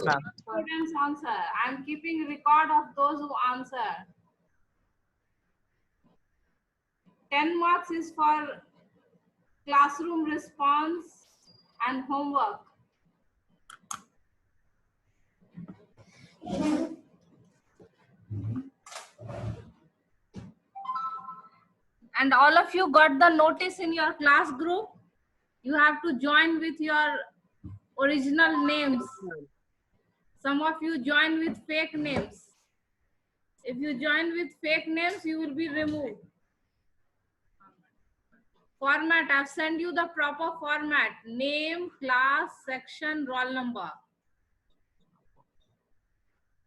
ma'am. Students answer. I am keeping record of those who answer. 10 marks is for classroom response and homework. And all of you got the notice in your class group. You have to join with your original names. Some of you join with fake names. If you join with fake names, you will be removed. Format, I've sent you the proper format. Name, class, section, roll number.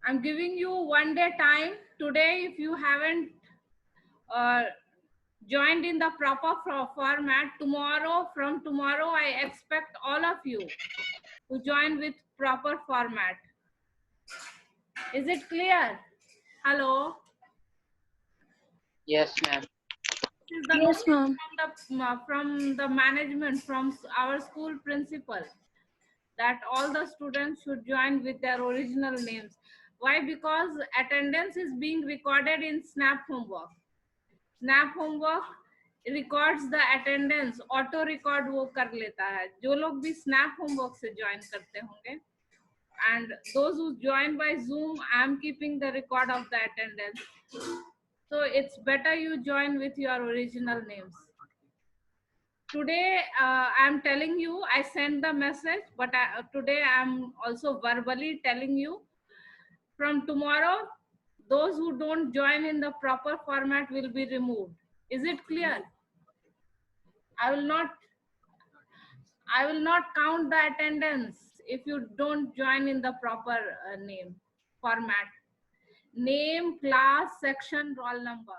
I'm giving you 1 day time. Today, if you haven't joined in the proper format, from tomorrow, I expect all of you to join with proper format. Is it clear? Hello? Yes, ma'am. This is the Yes, ma'am. from the management, from our school principal, that all the students should join with their original names. Why? Because attendance is being recorded in Snap Homework. Snap Homework records the attendance, auto record वो कर लेता है. जो लोग भी Snap Homework से join करते होंगे, and those who join by Zoom, I am keeping the record of the attendance. So it's better you join with your original names. Today, I'm telling you, I sent the message, but today I'm also verbally telling you, from tomorrow, those who don't join in the proper format will be removed. Is it clear? I will not count the attendance if you don't join in the proper name format. Name, class, section, roll number.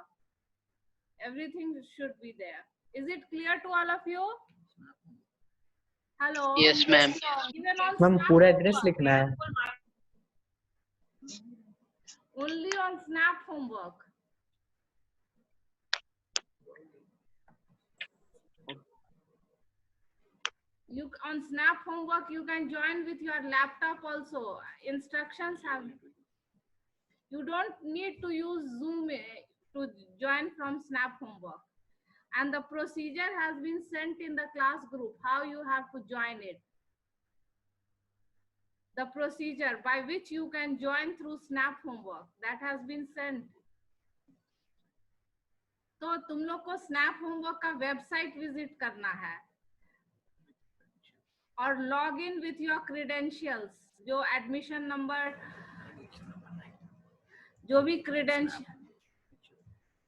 Everything should be there. Is it clear to all of you? Hello? Yes, ma'am. Even on ma'am Snap पूरा address Homework. लिखना है. Only on Snap Homework. You on Snap Homework you can join with your laptop also. Instructions have. You don't need to use Zoom to join from Snap Homework. And the procedure has been sent in the class group, how you have to join it. The procedure by which you can join through Snap Homework, that has been sent. तो तुम लोग को Snap Homework का website visit करना है और log in with your credentials, जो admission number, जो भी क्रीडेंशियल,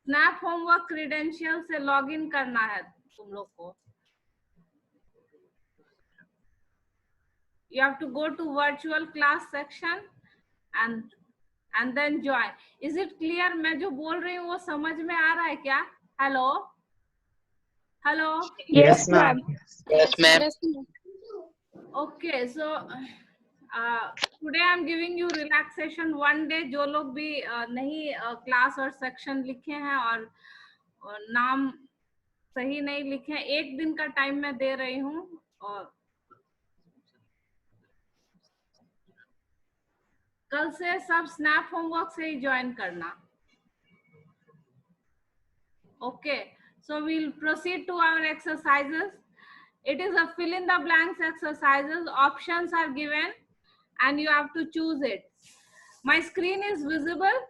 Snap Homework क्रीडेंशियल से लॉग इन करना है तुम लोग को. You have to go to virtual class section and then join. Is it clear? मैं जो बोल रही हूँ वो समझ में आ रहा है क्या? Hello? Hello? Yes, ma'am. Yes, ma'am. Okay, so today I'm giving you relaxation 1 day. जो लोग भी नहीं क्लास और सेक्शन लिखे हैं और नाम सही नहीं लिखे हैं, 1 दिन का टाइम मैं दे रही हूँ. और कल से सब स्नैप होमवर्क से ही ज्वाइन करना. Okay, so we'll proceed to our exercises. It is a fill in the blanks exercises. Options are given and you have to choose it. My screen is visible.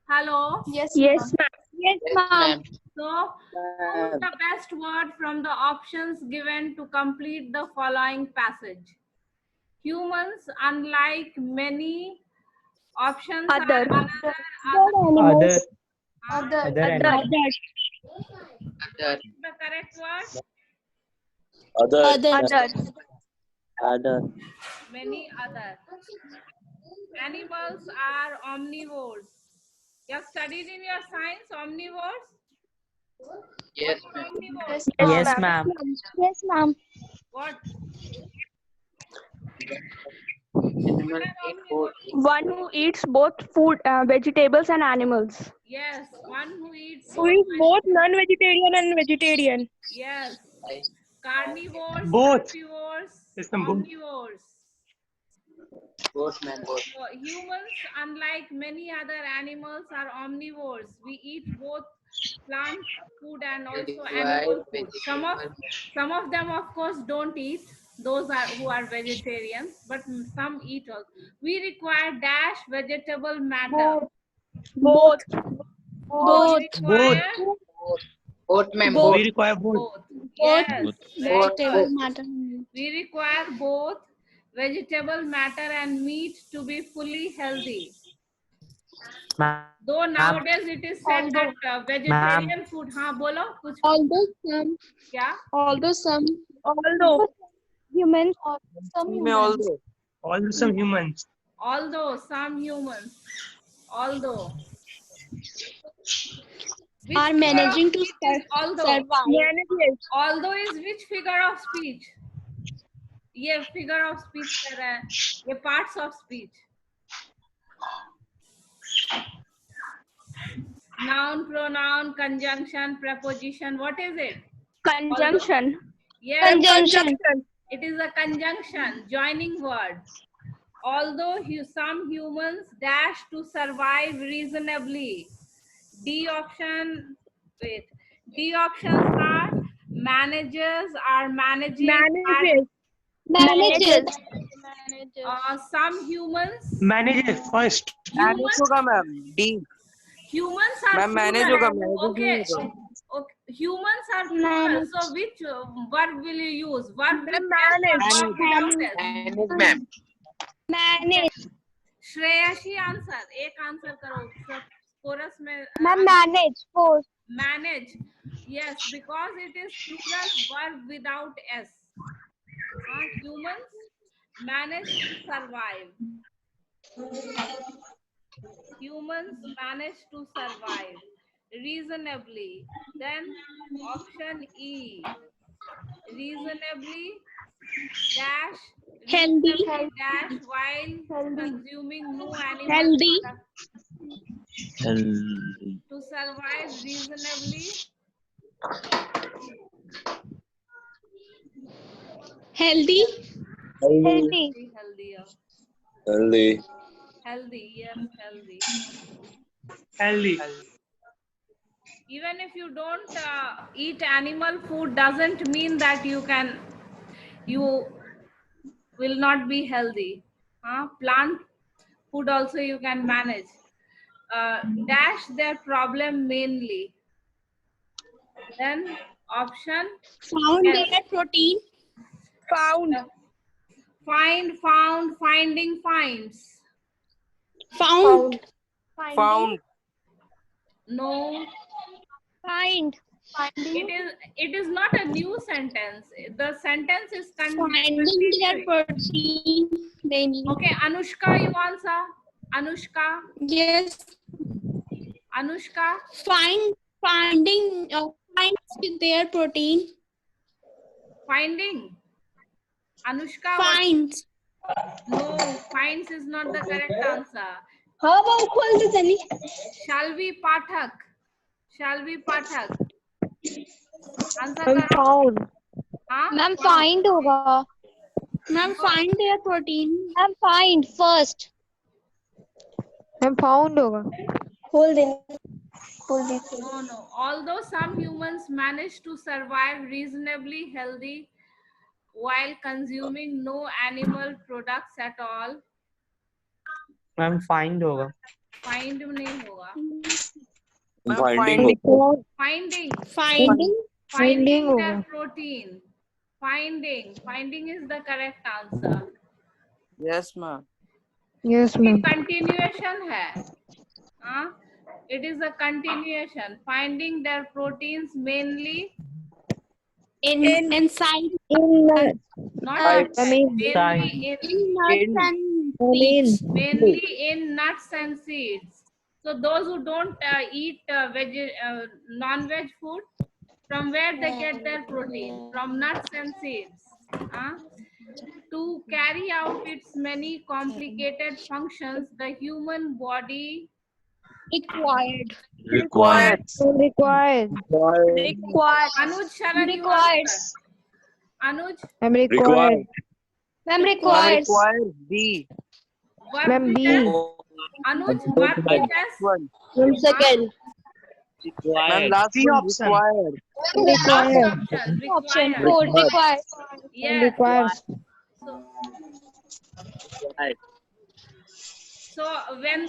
Hello? Yes, yes, ma'am. Yes, Yes, ma'am. ma'am. So choose the best word from the options given to complete the following passage. Humans, unlike many, options Other. are other. Other animals. Other. The correct word? Other. Many other. Animals are omnivores. You have studied in your science omnivores? Yes, What is ma'am. omnivores? Yes, ma'am. Yes, ma'am. What? Animal eat food. One who eats both food, vegetables and animals. Yes, one who eats Who is both non-vegetarian and vegetarian. Yes. Carnivores, Both. herbivores, Yes, ma'am, both. omnivores. Both, ma'am. Both. So humans, unlike many other animals, are omnivores. We eat both plant food and also animal food. Some of them, of course, don't eat. Those are who are vegetarians, but some eat also. We require dash vegetable matter. Both. We require Both, ma'am. We Both. require both. both. Yes, very Both. good. matter. We require both vegetable matter and meat to be fully healthy. Though nowadays it is said that vegetarian food, हाँ बोलो कुछ क्या? Although humans, Although some humans. Although some humans, although which are figure managing of to speech is although? survive. Although is which figure of speech? ये figure of speech कह रहा है, ये parts of speech. Noun, pronoun, conjunction, preposition. What is it? Conjunction. Yes, Conjunction. it is a conjunction, joining word. Although some humans dash to survive reasonably. D option, wait. D options are managers are managing. Manages. Some humans. Manager first. Humans, D. humans are Ma'am, manage plural. होगा, manage Okay. नहीं होगा. Okay. Humans are plural. So which verb will you use? Verb with S or verb without S? Manage, ma'am. Manage. Shreyasi answer एक answer करो coarse में Manage. Force. manage. Yes, because it is plural verb without S. Humans manage to survive. Humans manage to survive reasonably. Then option E, reasonably dash Healthy. dash while consuming no animal Healthy. product. To survive reasonably. Healthy. Healthier. Healthy. Healthy, yes, healthy. Healthy. Even if you don't eat animal food, doesn't mean that you will not be healthy. Plant food also you can manage. Dash their problem mainly. Then option Found Yes. their protein. Found. find, found, finding, finds. Found. Found. No, Find. it is not a new sentence. The sentence is Finding their continuous. protein mainly. Okay, Anushka, you answer. Anushka, Yes. Anushka, Finding their protein. finding. Anushka, what? Finds. No, finds is not the correct answer. हाँ वो खोल दे चली. Shalvi Pathak. Shalvi Pathak. Answer करो. Found. हाँ? Ma'am find होगा. Ma'am, find their protein. Ma'am find first. Ma'am found होगा. खोल दे. No. Although some humans manage to survive reasonably healthy while consuming no animal products at all, ma'am find होगा. find नहीं होगा. Finding. Finding Finding their होगा. protein. Finding is the correct answer. Yes, ma'am. Yes, ये ma'am. continuation है. हाँ? It is a continuation. Finding their proteins mainly Inside. not I mean, mainly in nuts and seeds. So those who don't eat non-veg food, from where they get their protein? From nuts and seeds. To carry out its many complicated functions, the human body Required. Required. required. Anuj Sharan, you answer. Anuj, I'm required. Ma'am, Ma'am, requires. requires B. Verb Ma'am, with B. S. Anuj, verb Ma'am, with S. one. Ma'am, second. Ma'am, last C one option. required. Last Required. option, Option required. four, requires. Yes. Requires. So when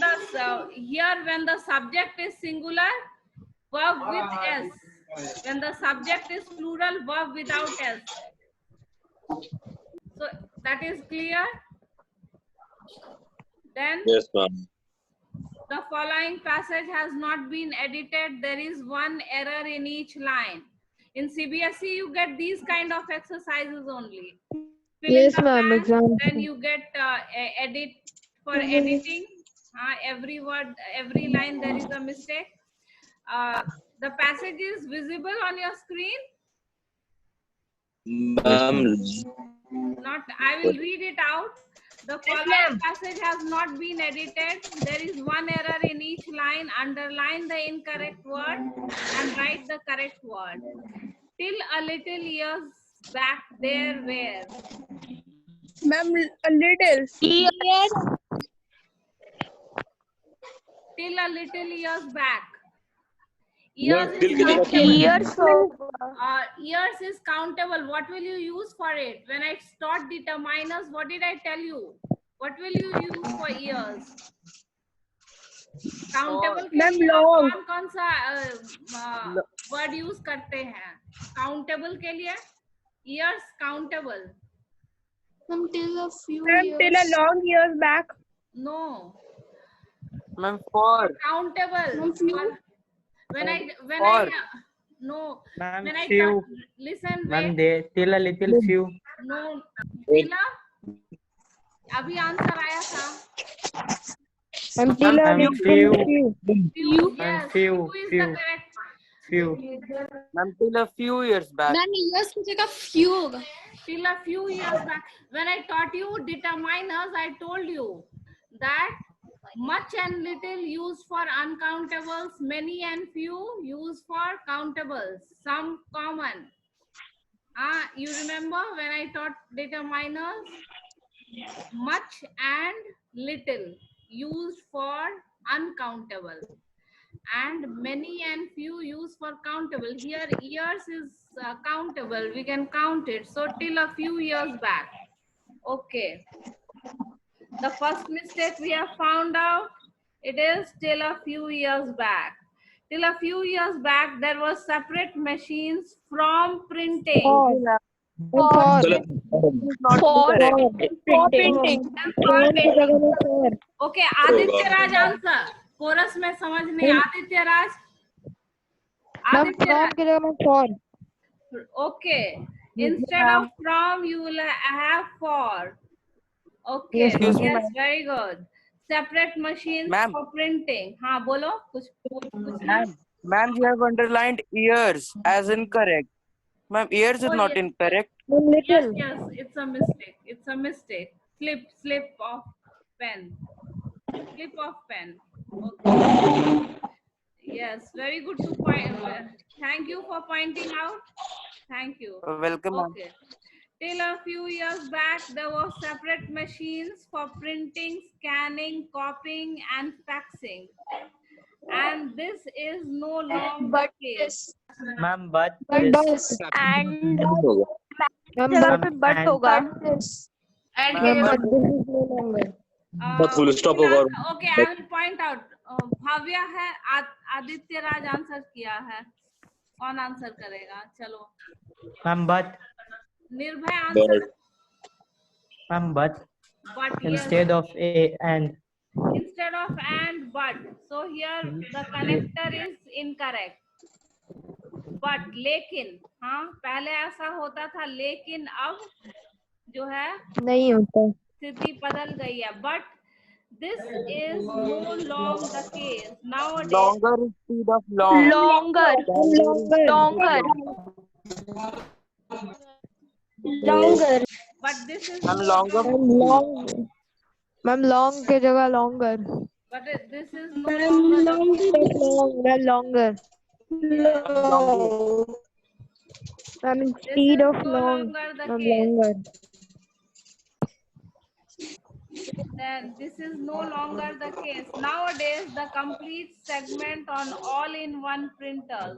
the subject is singular, verb with S. When the subject is plural, verb without S. So that is clear. Then Yes, ma'am. the following passage has not been edited. There is one error in each line. In CBSE, you get these kind of exercises only. Fill in Yes, the ma'am. blanks, Exam. then you get edit for editing. Every word, every line, there is a mistake. The passage is visible on your screen. Ma'am, Not. I will read it out. The following passage has not been edited. There is one error in each line. Underline the incorrect word and write the correct word. Till a little years back, there were. Ma'am, a little. Yes. Till a little years back. Years till is कितने का countable. Years of Years is countable. What will you use for it? When I start determiners, what did I tell you? What will you use for years? Countable के Ma'am, लिए आप long. कौन सा word use करते हैं? Countable के लिए years countable. Ma'am, till a few Ma'am, till a long years back. No. Ma'am, for. Countable. When I Or. no. Ma'am, When I few. listen, Ma'am, wait. they till a little few. No. Tila? अभी answer आया था. Ma'am, till a Ma'am, little few. few. Few. Ma'am, Yes. few, Few is few. the correct. Few. Ma'am, till a few years back. Ma'am, years की जगह few होगा. Till a few years back, when I taught you determiners, I told you that much and little used for uncountables, many and few used for countables, some common. You remember when I taught determiners? Much and little used for uncountable, and many and few used for countable. Here years is countable, we can count it. So till a few years back. Okay, the first mistake we have found out, it is till a few years back. Till a few years back, there were separate machines from printing. For. For printing. Okay, Aditya Raj answer. Chorus में समझ नहीं. Aditya Raj. Ma'am, Aditya from राज. की जगह में for. Okay. Instead of from, you will have for. Okay. Yes, Excuse me, Yes, ma'am. very good. Separate machines Ma'am. for printing. हाँ बोलो कुछ. Ma'am, you have underlined years as incorrect. Ma'am, years is Oh, not yes. incorrect. Yes, yes, it's a mistake. It's a mistake. Slip of pen. Slip of pen. Okay. Yes, very good to point. Thank you for pointing out. Thank you. Welcome, ma'am. Okay. Till a few years back, there were separate machines for printing, scanning, copying, and faxing. And this is no longer the case. Ma'am, but. And Ma'am, जगह पे but but and. होगा. And Ma'am, yes, but this is no longer. But full stop होगा. Okay, I will point out. Bhavya है, Aditya Raj answer किया है. कौन answer करेगा? चलो. Ma'am, but. निर्भय answer. Ma'am, but. But yes. Instead of a and. Instead of and but. So here the connector is incorrect. But लेकिन, हाँ पहले ऐसा होता था, लेकिन अब जो है नहीं होता. स्थिति बदल गई है. But this is no longer the case nowadays. Longer instead of long. Longer. Longer. But this is Ma'am, no longer. longer. Ma'am, long के जगह longer. But this is no longer. Ma'am, longer. Ma'am, This instead is of no long. longer the Ma'am, case. longer. then this is no longer the case. Nowadays, the complete segment on all-in-one printers.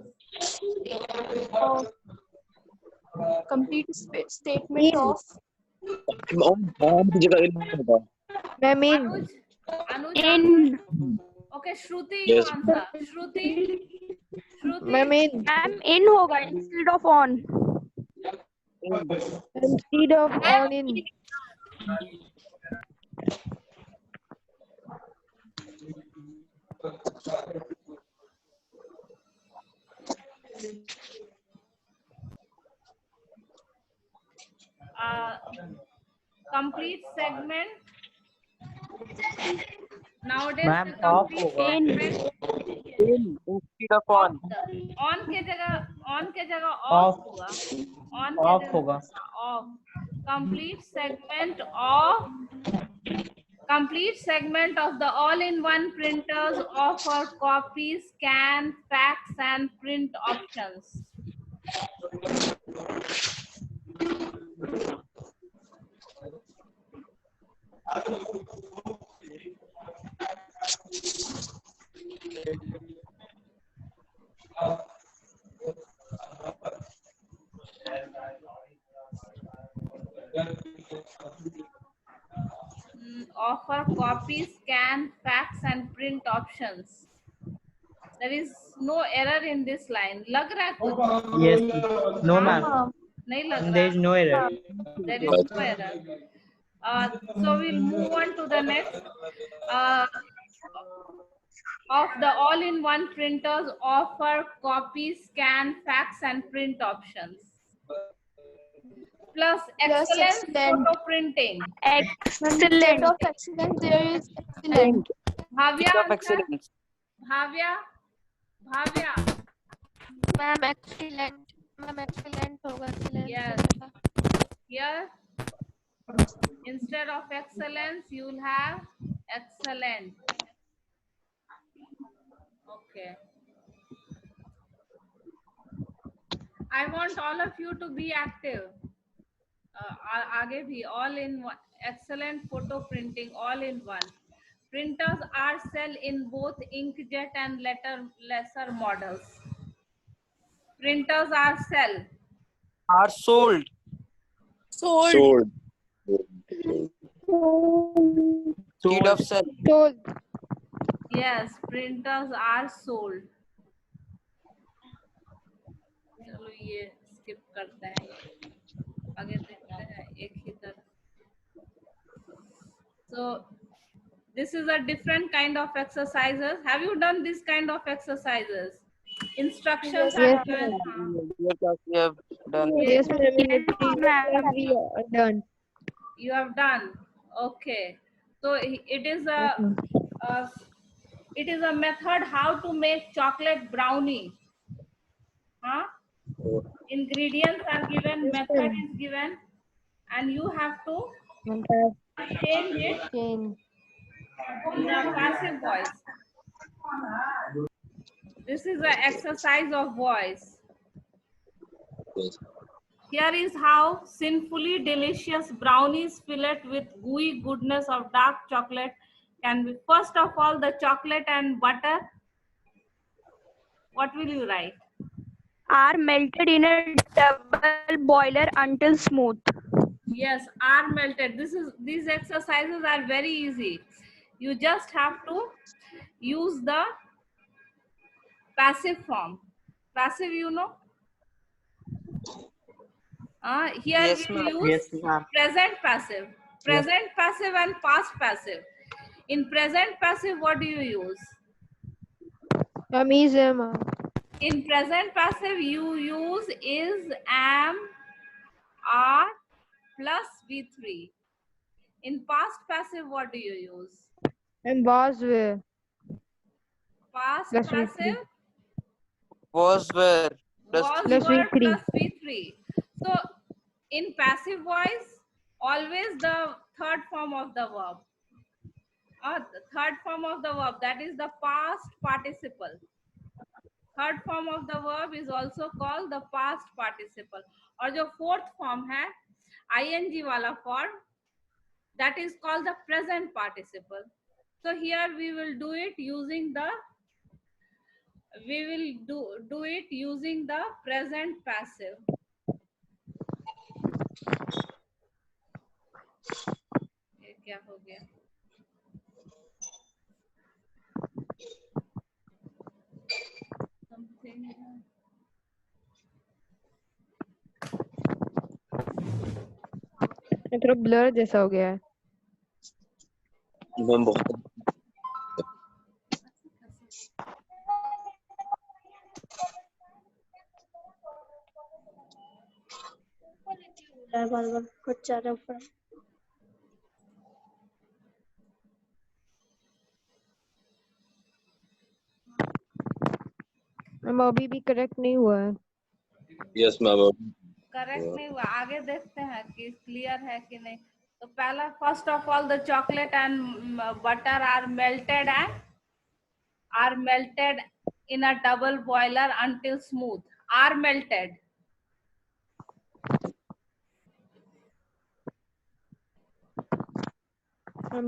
Complete statement of on की जगह इन होगा. Ma'am, in. Anuj, In. okay, Shruti, you Yes. answer. Shruti, Ma'am, in. Ma'am, in होगा instead of on. Instead of on, in. complete segment. Nowadays, Ma'am, the complete off होगा. segment In instead of on. on के जगह Off. off होगा. On के Off जगह होगा. off. Complete segment of the all-in-one printers offer copy, scan, fax, and print options. Offer copy, scan, fax, and print options. There is no error in this line. लग रहा है कुछ? Yes. No, ma'am. नहीं लग There is रहा. no error. There is no error. So we'll move on to the next. Of the all-in-one printers offer copy, scan, fax, and print options. Plus excellent photo printing. instead Excellent. of excellent, there is excellent. Bhavya, Of answer. excellence. Bhavya. Ma'am, excellent. Ma'am, excellent होगा. Excellent Yes. होगा. Here, instead of excellence, you will have excellent. Okay. I want all of you to be active. आगे भी all in one. Excellent photo printing, all in one. Printers are sell in both inkjet and lesser models. Printers are sell. Are sold. Sold. Instead of sell. Sold. Yes, printers are sold. चलो ये skip करते हैं. आगे देखते हैं एक ही तरह. So this is a different kind of exercises. Have you done this kind of exercises? Instructions are Yes, given. Yes, we have done. Yes, ma'am. Yes, ma'am. We are done. You have done. Okay. So it is a method how to make chocolate brownie. Huh? Ingredients are given, Yes, method ma'am. is given, and you have to Okay. change it Change. in the passive voice. This is an exercise of voice. Yes. Here is how sinfully delicious brownies filled with gooey goodness of dark chocolate can be. First of all, the chocolate and butter. What will you write? Are melted in a double boiler until smooth. Yes, are melted. These exercises are very easy. You just have to use the passive form. Passive, you know. Here Yes, we ma'am. use Yes, ma'am. present passive. Present passive and past passive. In present passive, what do you use? Ma'am, is ma'am. In present passive, you use is, am, are plus V3. In past passive, what do you use? And was where? Past Plus V3. passive Was were. Plus was Plus word V3. plus V3. So in passive voice, always the third form of the verb. The third form of the verb, that is the past participle. Third form of the verb is also called the past participle. और जो fourth form है ing वाला form, That is called the present participle. So here we will do it using the present passive. ये क्या हो गया? Something. ये थोड़ा ब्लर जैसा हो गया है। मैम बहुत बार-बार कुछ ज़्यादा ऊपर। मैम अभी भी करेक्ट नहीं हुआ है। यस मैम करेक्ट नहीं हुआ, आगे देखते हैं कि क्लियर है कि नहीं। तो पहला, first of all the chocolate and butter are melted in a double boiler until smooth. Are melted.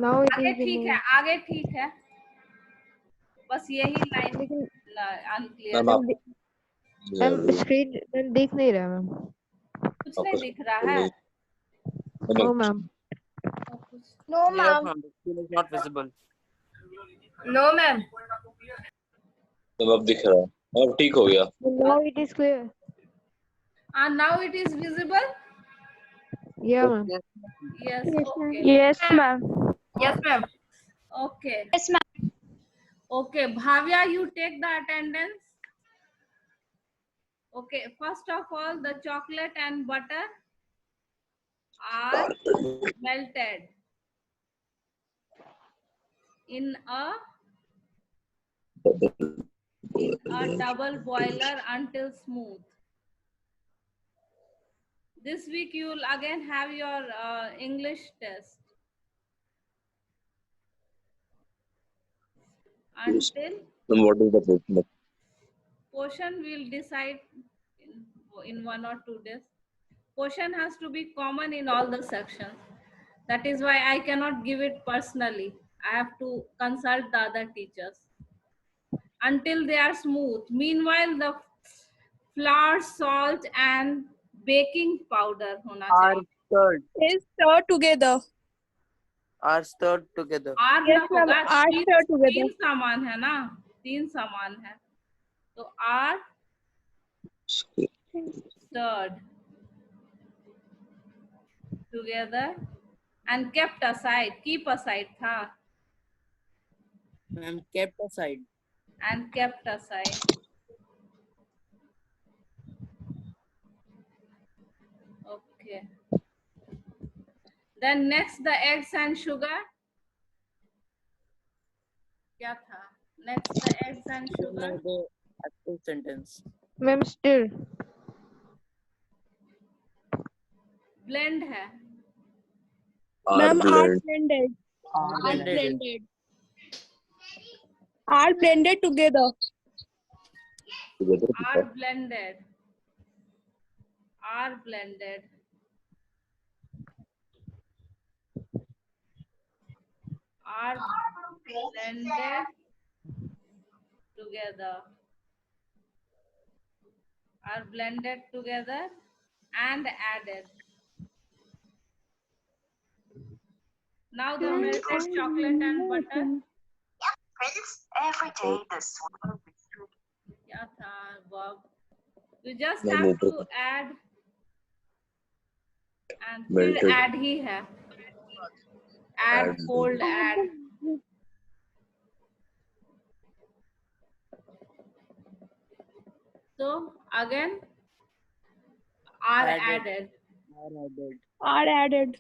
Now it आगे is ठीक है, आगे ठीक है, बस यही line unclear. Ma'am screen ma'am दिख नहीं रहा मैम। कुछ नहीं दिख रहा है। No ma'am. No, Yes, ma'am. ma'am. The screen is not visible. No, ma'am. अब दिख रहा है, अब ठीक हो गया। Now it is clear. And now it is visible. Yeah ma'am. Yes. Okay. Yes, ma'am. Yes, ma'am. Okay. Yes, ma'am. Okay, Bhavya, you take the attendance. Okay, first of all, the chocolate and butter are melted in a double boiler until smooth. This week you will again have your English test. Until What is the question? portion we'll decide in 1 or 2 days. Portion has to be common in all the sections. That is why I cannot give it personally. I have to consult the other teachers. Until they are smooth. Meanwhile, the flour, salt and baking powder hona Are chahiye. stirred. Is stirred together. Are stirred together. Are Yes, ना ma'am. होगा, Are stirred together. तीन सामान है ना, तीन सामान है, तो are stirred together and kept aside, keep aside था, Ma'am, kept aside. and kept aside. Okay. Then next the eggs and sugar. क्या था? Next the eggs and sugar. The active sentence. Ma'am stir. Blend है. Ma'am, are blend. blended. Are blended. Are blended together. Together. Are blended. Are blended. Are blended together. Are blended together and added. Now the melted chocolate and butter. Every day the swallow क्या था Bob? You just No, have no, to add and Melted. फिर add ही है. Add, Add. fold, add. So again, are added. Are added. Are added.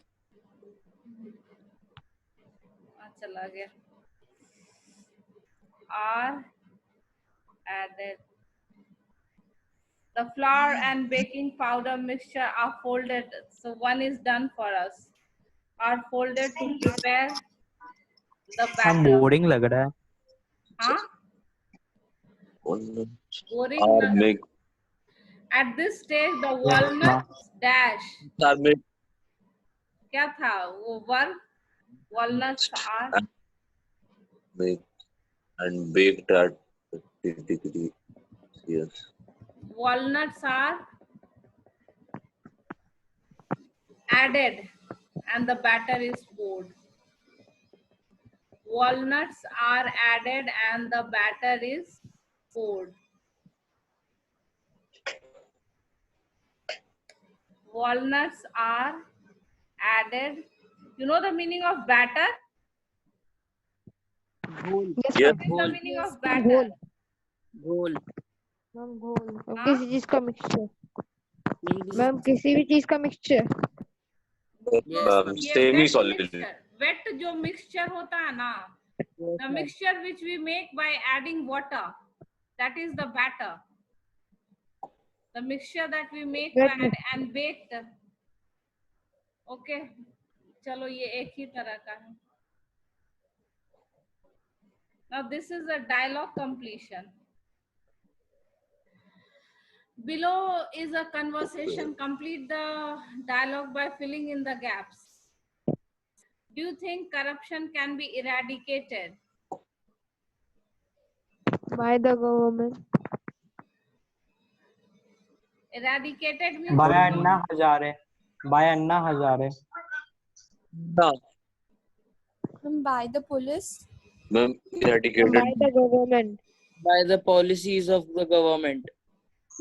चला गया. Are added. The flour and baking powder mixture are folded. So one is done for us. Are folded to prepare the हम batter. Boring लग रहा है. हाँ? Boring Are लग- make. At this stage, the walnuts dash. Are make. क्या था वो verb? Walnuts are Make and baked at 30 degrees Celsius. walnuts are added and the batter is poured. Walnuts are added and the batter is poured. Walnuts are added. You know the meaning of batter? Ghol. Yes, Yes, ma'am. What is the meaning of Ma'am, batter? घोल Ghol. Ma'am घोल हाँ? किसी चीज का mixture Means ma'am किसी भी चीज का मिक्सचर yes, ma'am. ma'am. ये Semi wet solid. mixture. Wet जो mixture होता है ना, Yes, the ma'am. mixture which we make by adding water, that is the batter. The mixture that we make by Wet and baked. Okay, चलो ये एक ही तरह का है. Now this is a dialogue completion. Below is a conversation. Complete the dialogue by filling in the gaps. Do you think corruption can be eradicated? by the government Eradicated means by Anna Hazare. By Anna Hazare. No, By the police. ma'am. Eradicated. by the government By the policies of the government.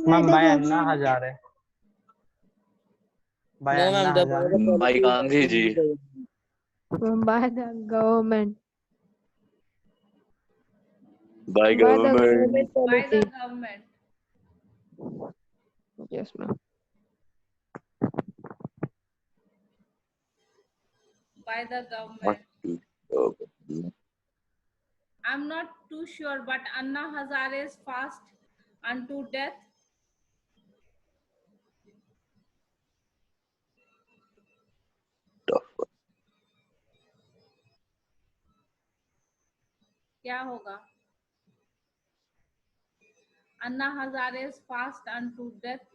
Ma'am, by Anna Hazare. By No, ma'am. Anna By Hazare. the By policies of Gandhi ji. the government. by the government By by the government. government by policy the government. yes ma'am By the government. Okay. I'm not too sure, but Anna Hazare's fast unto death. Tough. क्या होगा? Anna Hazare's fast unto death.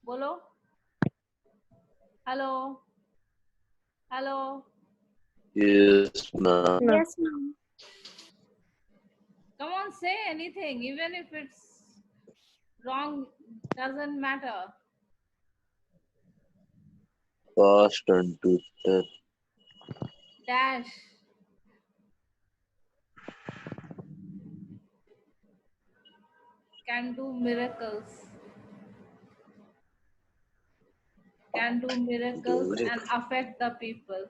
बोलो. Hello. Hello. Yes, ma'am. Yes, ma'am. Come on, say anything, even if it's wrong, doesn't matter. Fast unto death. Dash. Can do miracles. Can do miracles and affect the people.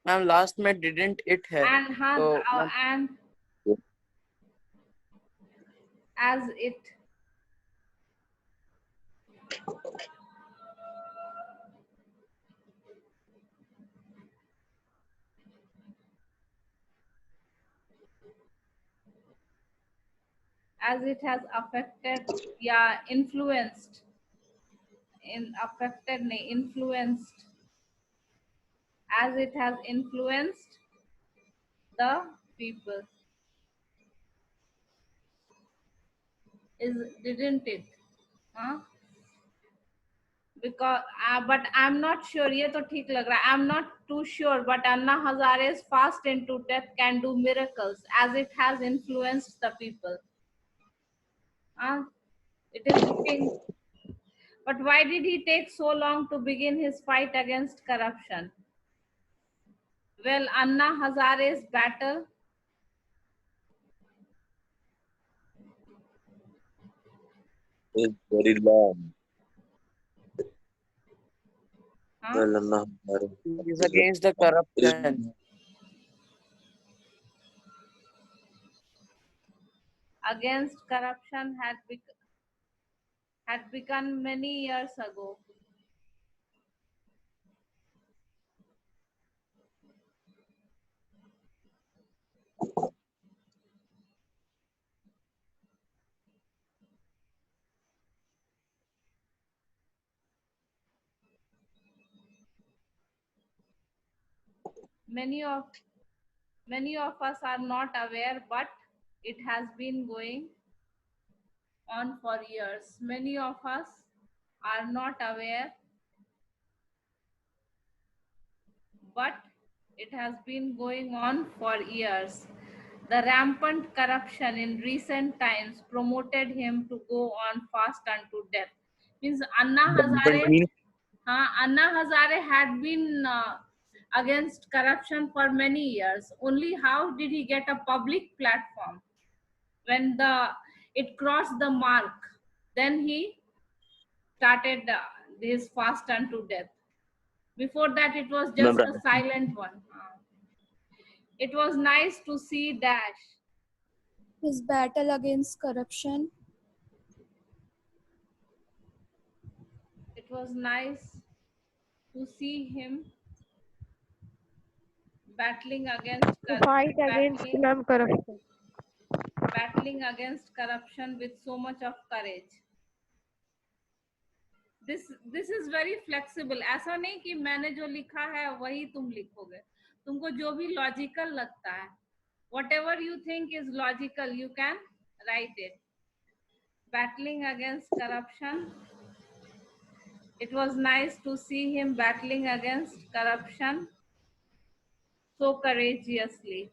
Ma'am, last में didn't it है. And has So, and as it. As it has affected, yeah, influenced. Influenced. As it has influenced the people. Didn't it? Huh? Because but I'm not sure. ये तो ठीक लग रहा है. I'm not too sure, but Anna Hazare's fast into death can do miracles as it has influenced the people. It is looking. But why did he take so long to begin his fight against corruption? Well, Anna Hazare's battle It's very long. huh? Well, Anna is against the corruption. Against corruption had begun many years ago. Many of us are not aware, but it has been going on for years. Many of us are not aware, but it has been going on for years. The rampant corruption in recent times promoted him to go on fast unto death. Means Anna Hazare had been against corruption for many years. Only how did he get a public platform? When it crossed the mark, then he started this fast unto death. Before that, it was just a silent one. It was nice to see Dash. His battle against corruption. It was nice to see him battling against corruption. Battling against corruption with so much of courage. This is very flexible. ऐसा नहीं कि मैंने जो लिखा है वही तुम लिखोगे. तुमको जो भी logical लगता है, whatever you think is logical, you can write it. Battling against corruption. It was nice to see him battling against corruption so courageously.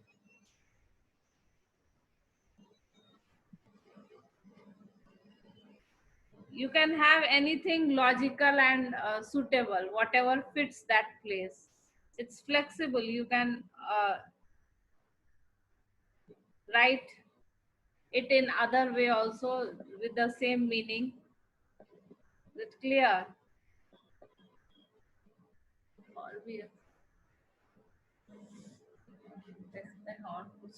You can have anything logical and suitable, whatever fits that place. It's flexible. You can write it in other way also with the same meaning. Is it clear? और भी देखते हैं और कुछ.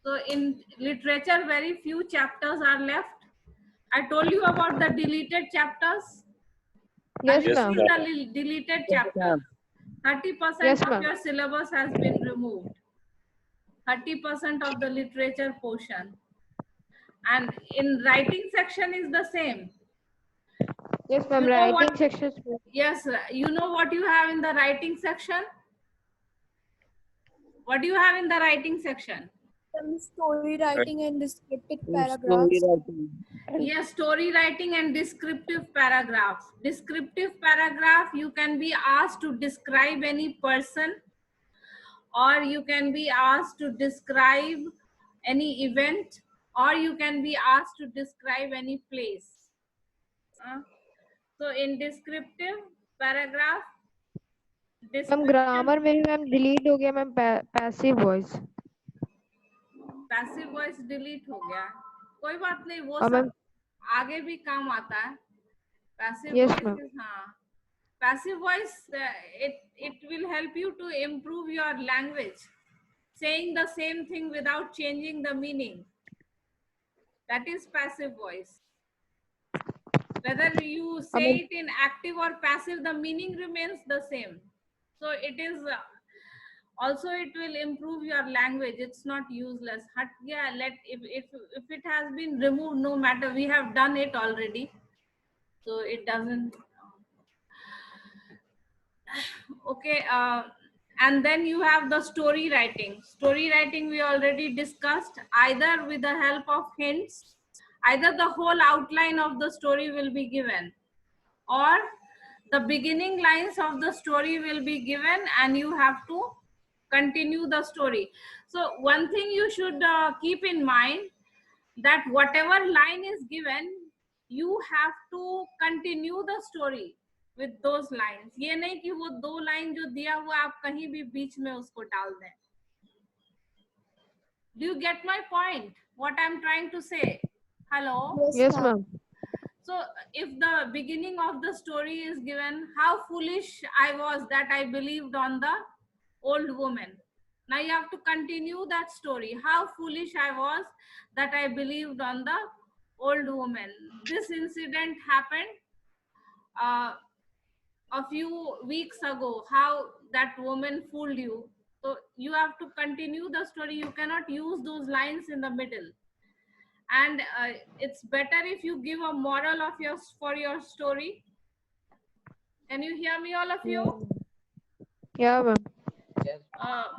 So in literature, very few chapters are left. I told you about the deleted chapters. Yes, Have you ma'am. seen the deleted chapters? 30% Yes, of ma'am. your syllabus has been removed. 30% of the literature portion. And in writing section is the same. Yes, ma'am. You know Writing what- section. Yes, you know what you have in the writing section? What do you have in the writing section? Some story writing and descriptive paragraphs. Yes, story writing and descriptive paragraphs. Descriptive paragraph, you can be asked to describe any person, or you can be asked to describe any event, or you can be asked to describe any place. So in descriptive paragraph, ma'am grammar मेरी ma'am delete हो गया ma'am passive voice. Passive voice delete हो गया. कोई बात नहीं, वो और सब मैम आगे भी काम आता है. Passive Yes, voice ma'am. हाँ, passive voice, it will help you to improve your language, saying the same thing without changing the meaning. That is passive voice. Whether you say it in active or passive, the meaning remains the same. So it is also, it will improve your language. It's not useless. Yeah, if it has been removed, no matter, we have done it already, so it doesn't. Okay, and then you have the story writing. Story writing we already discussed, either with the help of hints, either the whole outline of the story will be given, or the beginning lines of the story will be given and you have to continue the story. So one thing you should keep in mind, that whatever line is given, you have to continue the story with those lines. ये नहीं कि वो दो line जो दिया हुआ आप कहीं भी बीच में उसको डाल दें. Do you get my point? What I'm trying to say? Hello? Yes, ma'am. So if the beginning of the story is given, how foolish I was that I believed on the old woman. Now you have to continue that story. How foolish I was that I believed on the old woman. This incident happened a few weeks ago. How that woman fooled you. So you have to continue the story. You cannot use those lines in the middle. And it's better if you give a moral of for your story. Can you hear me, all of you? Yeah, ma'am.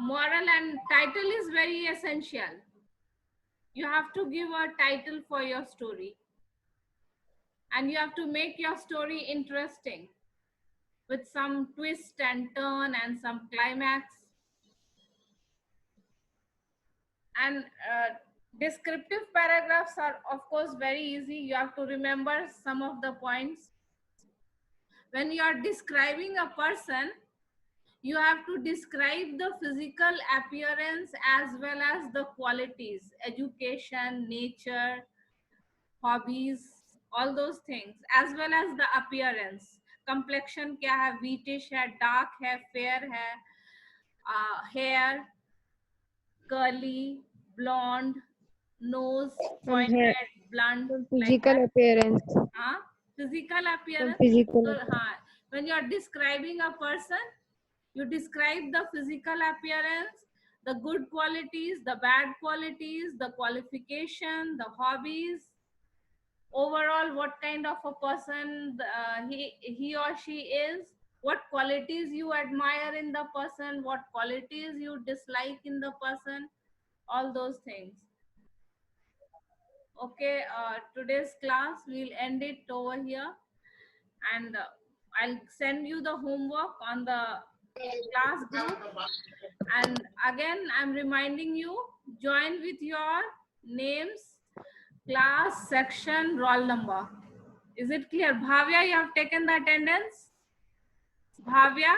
Moral and title is very essential. You have to give a title for your story. And you have to make your story interesting with some twist and turn and some climax. And descriptive paragraphs are, of course, very easy. You have to remember some of the points. When you are describing a person, you have to describe the physical appearance as well as the qualities, education, nature, hobbies, all those things, as well as the appearance. Complexion क्या है, whitish है, dark है, fair है, hair, curly, blonde, nose, pointed, blunt. Physical appearance. Physical appearance. Physical. So, when you are describing a person, you describe the physical appearance, the good qualities, the bad qualities, the qualification, the hobbies, overall what kind of a person he or she is, what qualities you admire in the person, what qualities you dislike in the person, all those things. Okay, today's class we'll end it over here, and I'll send you the homework on the class group. And again, I'm reminding you, join with your names, class, section, roll number. Is it clear? Bhavya, you have taken the attendance? Bhavya?